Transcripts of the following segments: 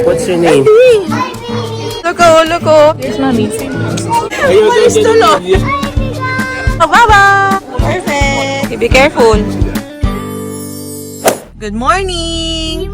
What's your name? Look, oh, look, oh. Here's mommy. Umalis tulo. Oh, baba! Perfect. Be careful. Good morning!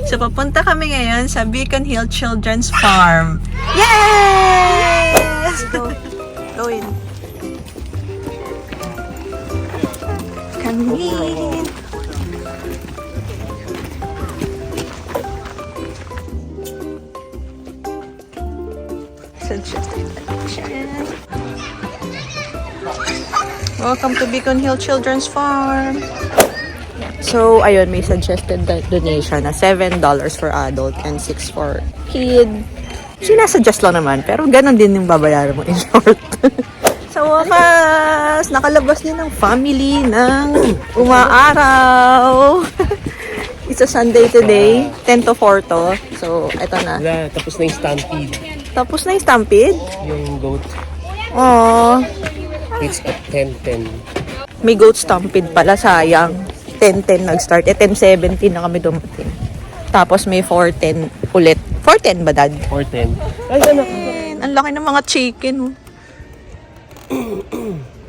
So, papunta kami ngayon sa Beacon Hill Children's Farm. Yes! Go in. Come in. Welcome to Beacon Hill Children's Farm. So, ayun, may suggested donation na $7 for adult and $6 for kid. Sinasuggest lang naman, pero ganun din yung babayaran mo in short. Sa wakas, nakalabas din ng family ng umaaraw. It's a Sunday today, 10 to 4 to. So, eto na. Wala, tapos na yung stampede. Tapos na yung stampede? Yung goat. Aww. It's at 10:10. May goat stampede pala, sayang. 10:10 nag-start. 10:17 na kami dumating. Tapos may 4:10 ulit. 4:10 ba, Dad? 4:10. Ay, anak. Ang laki ng mga chicken.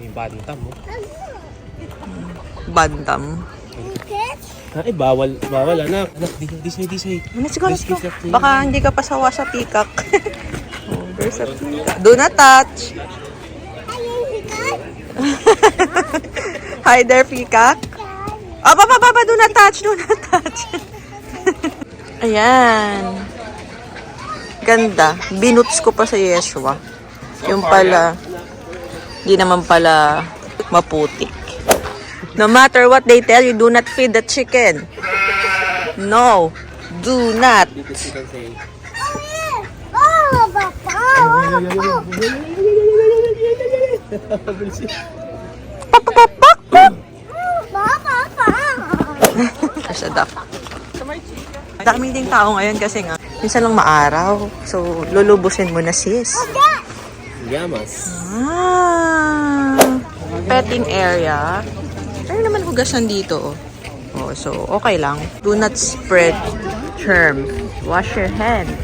May bantam mo. Bantam. Ay, bawal anak. Anak, this way. Let's go. Baka hindi ka pasawa sa peacock. Oh, there's a peacock. Do not touch. Hi there, peacock. Oh, baba, do not touch. Ayan. Ganda. Binuts ko pa sa Yeshua. Yung pala, di naman pala maputik. No matter what they tell you, do not feed the chicken. No, do not. Sa duck. Dami ding tao ngayon kasi nga, minsan lang maaraw. So, lulubusin mo na sis. Yamas. Petting area. Ano naman hugasan dito, oh. Oh, so, okay lang. Do not spread germs. Wash your hands.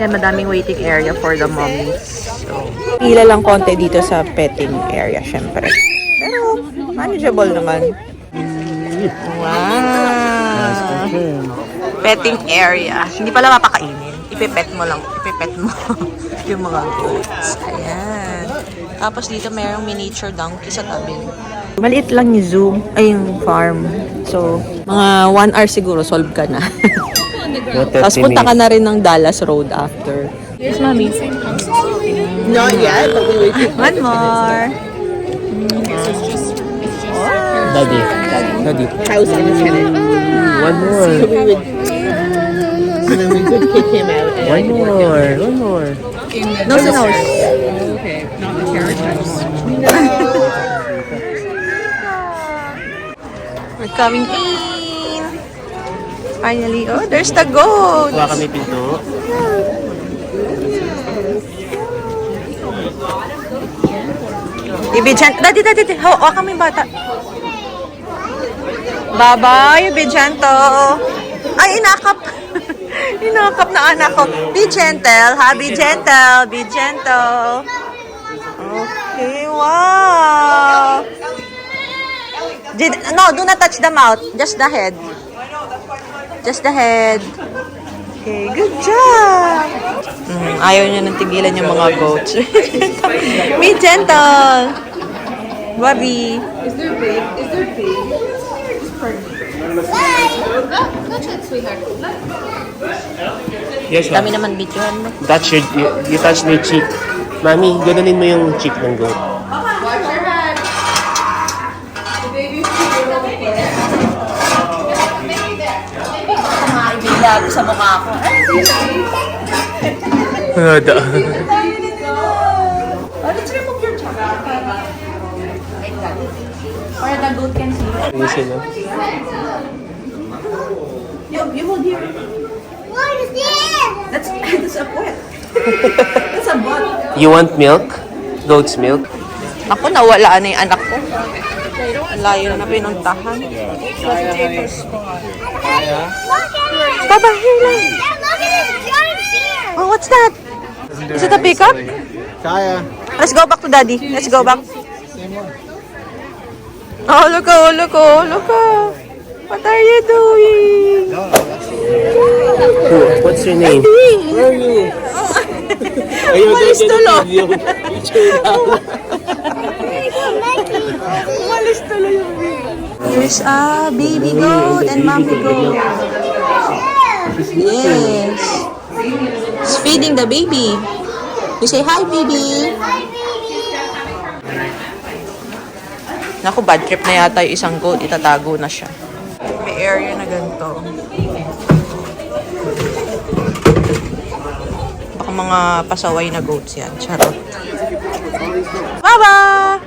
Yan, madaming waiting area for the mommies. So, pila lang konti dito sa petting area, syempre. Pero, manageable naman. Wow! Petting area. Hindi pala mapakainin. Ipipet mo lang. Ipipet mo yung mga goats. Ayan. Tapos dito mayroong miniature donkey sa tabi. Maliit lang yung zoo, ay yung farm. So, mga 1 hour siguro, solve ka na. Tapos punta ka na rin ng Dallas Road after. Yes, mommy. Not yet, but we wait. One more. Daddy. House and a tenant. One more. So then we could kick him out. One more. Nose to nose. Okay, not the carrot house. We're coming in. Finally. Oh, there's the goat. Kuha kami pinto. Ibigyan. Dadi. Hawa kami bata. Bye-bye, Bijanto. Ay, inakap. Inakap na anak ko. Be gentle, ha? Be gentle. Okay, wow. No, do not touch the mouth. Just the head. Okay, good job. Ayaw niya nang tigilan yung mga goats. Be gentle. Bobby. Is there big? Yes, Dami naman videohan mo. Touch you touch your cheek. Mami, ganonin mo yung cheek ng goat. Watch your head. The baby's Kumaibigla sa mukha ko. Hada. Let's remove your chalk. Or the goat can see. Ayusin mo. You hold here. What is this? That's a pot. That's a bot. You want milk? Goat's milk? Ako, nawala na yung anak ko. Ang layo na pinuntahan. Baba, here lang. Is it a peacock? Kaya. Let's go back to daddy. Let's go back. Oh, look, oh, look, oh, look, oh. What are you doing? What's your name? Where are you? Umalis tuloy. Umalis tuloy yung Here's a baby goat and mommy goat. Yes. It's feeding the baby. You say, hi, baby. Naku, bad trip na yata yung isang goat. Itatago na siya. May area na ganito. Baka mga pasaway na goats yan. Charot. Baba!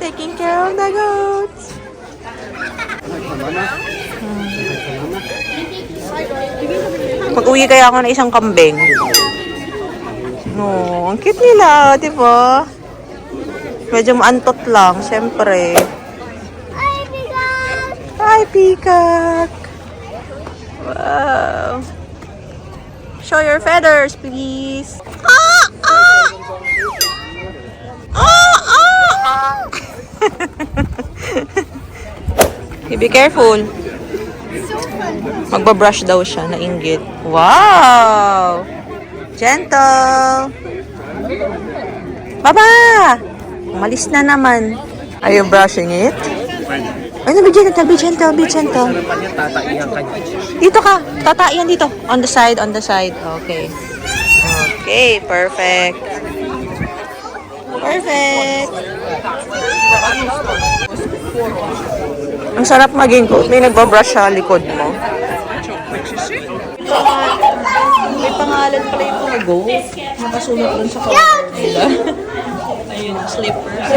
Taking care of the goats. Pag-uwi kaya ako ng isang kambing. No, ang cute nila, di ba? Medyo maantot lang, syempre. Hi, peacock! Wow! Show your feathers, please. Ah! Ah! Ah! Ah! Be careful. Magbabrush daw siya, nainggit. Wow! Gentle! Baba! Umalis na naman. Are you brushing it? Ay, be gentle, be gentle, be gentle. Dito ka. Tataiyan dito. On the side, on the side. Okay. Okay, perfect. Perfect. Ang sarap maging goat. May nagbabrush sa likod mo. May pangalan pala yung mga goat. Nakasulat lang sa cover nila. Ayun, slippers.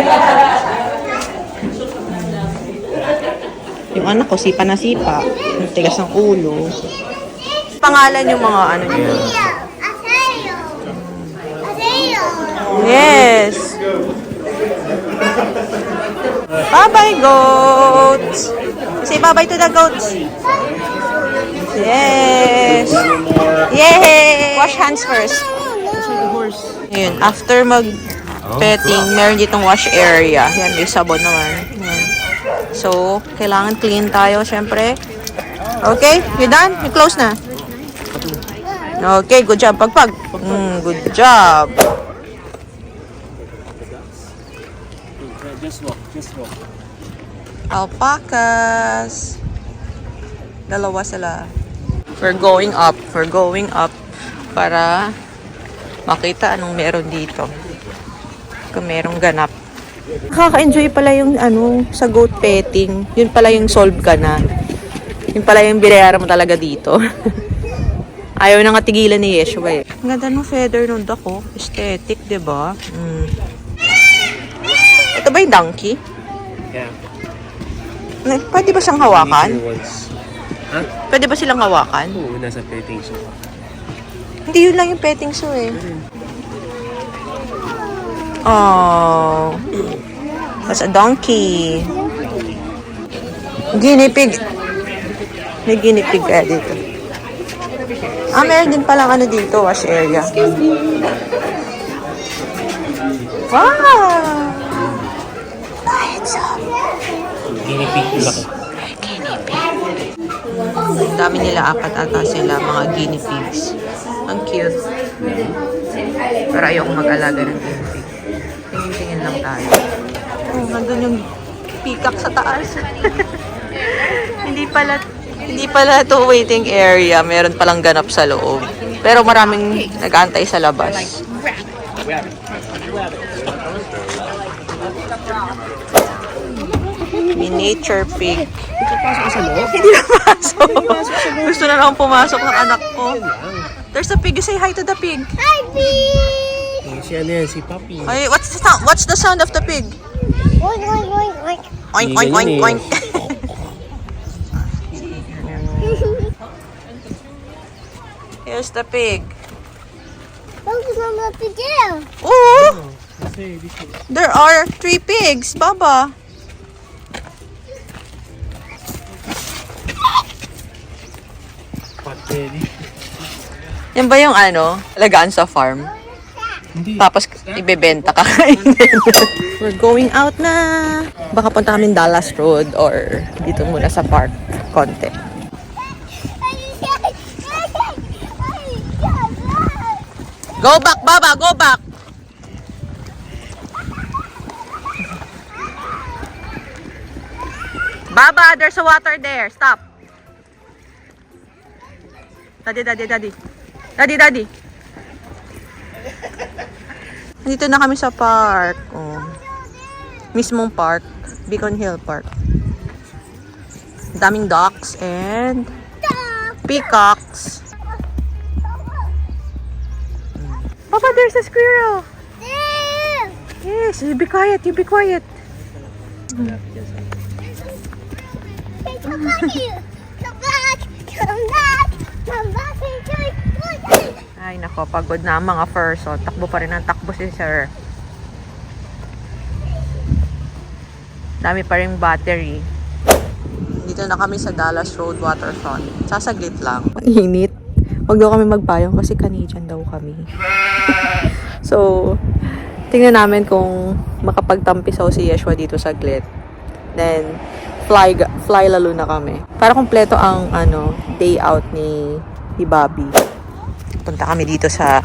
Yung anak ko, sipa na sipa. Ang tigas ng ulo. Pangalan yung mga ano niya. Yes. Bye-bye, goats. Say bye-bye to the goats. Yes. Yay! Wash hands first. Ayun, after mag-petting, meron ditong wash area. Yan, may sabon naman. Yan. So, kailangan clean tayo, syempre. Okay, you done? You close na? Okay, good job. Pagpag. Good job. Just walk. Alpacas. Dalawa sila. We're going up para makita anong meron dito. Kung merong ganap. Nakaka-enjoy pala yung sa goat petting. Yun pala yung solve ka na. Yun pala yung binayaran mo talaga dito. Ayaw na nga tigilan ni Yeshua eh. Ang ganda ng feather ng duck oh. Aesthetic, diba? Ito ba yung donkey? Yeah. Pwede ba siyang hawakan? Ha? Pwede ba silang hawakan? Oo, nasa petting shop. Hindi yun lang yung petting zoo eh. Oh. That's a donkey. Guinea pig. May guinea pig kaya dito. Meron din palang dito, wash area. Wow! Lights up. Guinea pig laki. Guinea pig. Ang dami nila, 4 ata sila, mga guinea pigs. Ang cute. Pero ayoko mag-alaga ng guinea pig. Tingin-tingin lang tayo. Oh, nandun yung peacock sa taas. Hindi pala to waiting area. Meron palang ganap sa loob. Pero maraming nag-aantay sa labas. Miniature pig. Hindi na pasok. Gusto na lang pumasok ng anak ko. There's a pig. You say hi to the pig. Hi, pig! Si ano yan, si Papi. Ay, what's the sound of the pig? Oink, oink, oink, oink. Oink, oink, oink, oink. Here's the pig. Focus on the pig there. Oh! There are 3 pigs, Baba. Pot belly. Yan ba yung alagaan sa farm? Tapos ibebenta ka. We're going out na. Baka punta kami Dallas Road or dito muna sa park konti. Go back, Baba! Go back! Baba, there's a water there. Stop. Daddy. Daddy. Nandito na kami sa park. Oh. Mismong park. Beacon Hill Park. Daming ducks and peacocks. Papa, there's a squirrel. Yes, you be quiet. Come back. Ay nako, pagod na ang mga furs. So, takbo pa rin ang takbo si sir. Dami pa rin battery. Dito na kami sa Dallas Road Waterfront. Sasaglit lang. Init. Huwag daw kami magpayong kasi Canadian daw kami. So, tingnan namin kung makapagtampisaw si Yeshua dito saglit. Then, fly lalo na kami. Para kumpleto ang day out ni Bobby. Punta kami dito sa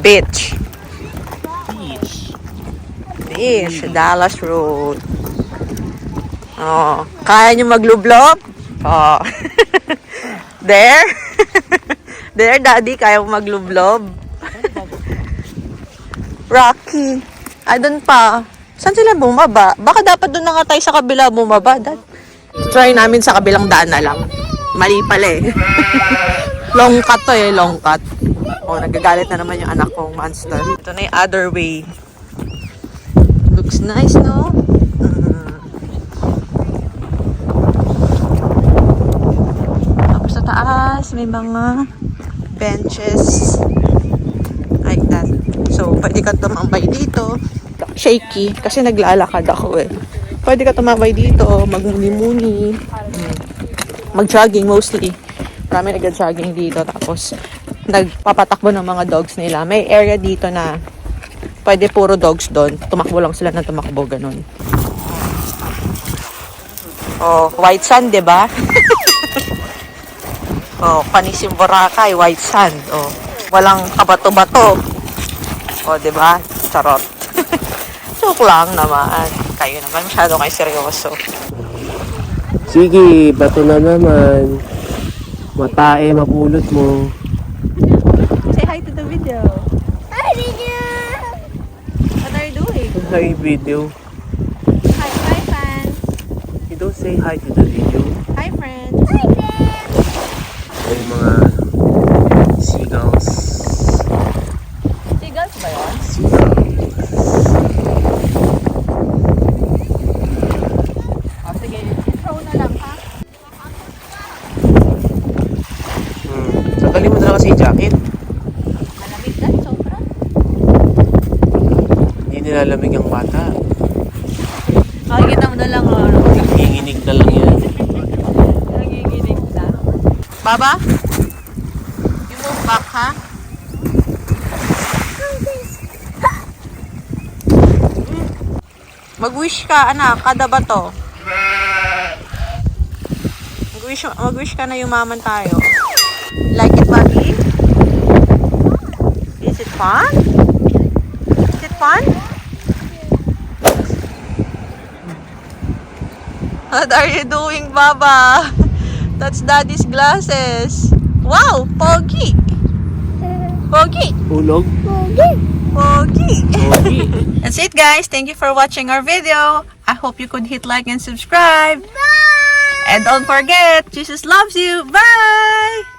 beach. Dallas Road. Oh, kaya nyo maglublob? Oh. There? There, Daddy, kaya mo maglublob? Rocky. Ay, doon pa. Saan sila bumaba? Baka dapat doon na nga tayo sa kabila bumaba, Dad. Try namin sa kabilang daan na lang. Mali pala eh. Long cut to eh, long cut. Oh, nagagalit na naman yung anak kong monster. Ito na yung other way. Looks nice, no? Tapos sa taas, may mga benches. Like that. So, pwede ka tumambay dito. Shaky, kasi naglalakad ako eh. Pwede ka tumambay dito, magmuni-muni. Mag-jogging mostly. Marami nag-jogging dito. Tapos, nagpapatakbo ng mga dogs nila. May area dito na pwede puro dogs doon. Tumakbo lang sila ng tumakbo, ganun. Oh, white sand, diba? Oh, panis yung Boracay, white sand. Oh, walang kabato-bato. Oh, diba? Charot. Joke lang naman. Kayo naman, masyado kayo seryoso. Sige, bato na naman. Matae, mapulot mo. Say hi to the video. Hi, video. What are you doing? Hi, video. Hi, fans. You don't say hi to the video. Hi, friends. Hi, Ben. May mga seagulls. Seagulls ba yun? Oh, sige. Intro na lang, ha? Tanggalin mo na lang kasi yung jacket. Malamig na, sobra. Hindi nilalamig ang bata. Makikita mo na lang, Nanginginig na lang yan. Nagiginig na. Baba? You move back, ha? Mag-wish ka, anak. Kada ba to? Mag-wish ka na yumaman tayo. Like it, buddy? Is it fun? Is it fun? What are you doing, Baba? That's Daddy's glasses. Wow, pogi. Pogi. Ulog? Pogi. Pogi. That's it, guys. Thank you for watching our video. I hope you could hit like and subscribe. Bye. And don't forget, Jesus loves you. Bye!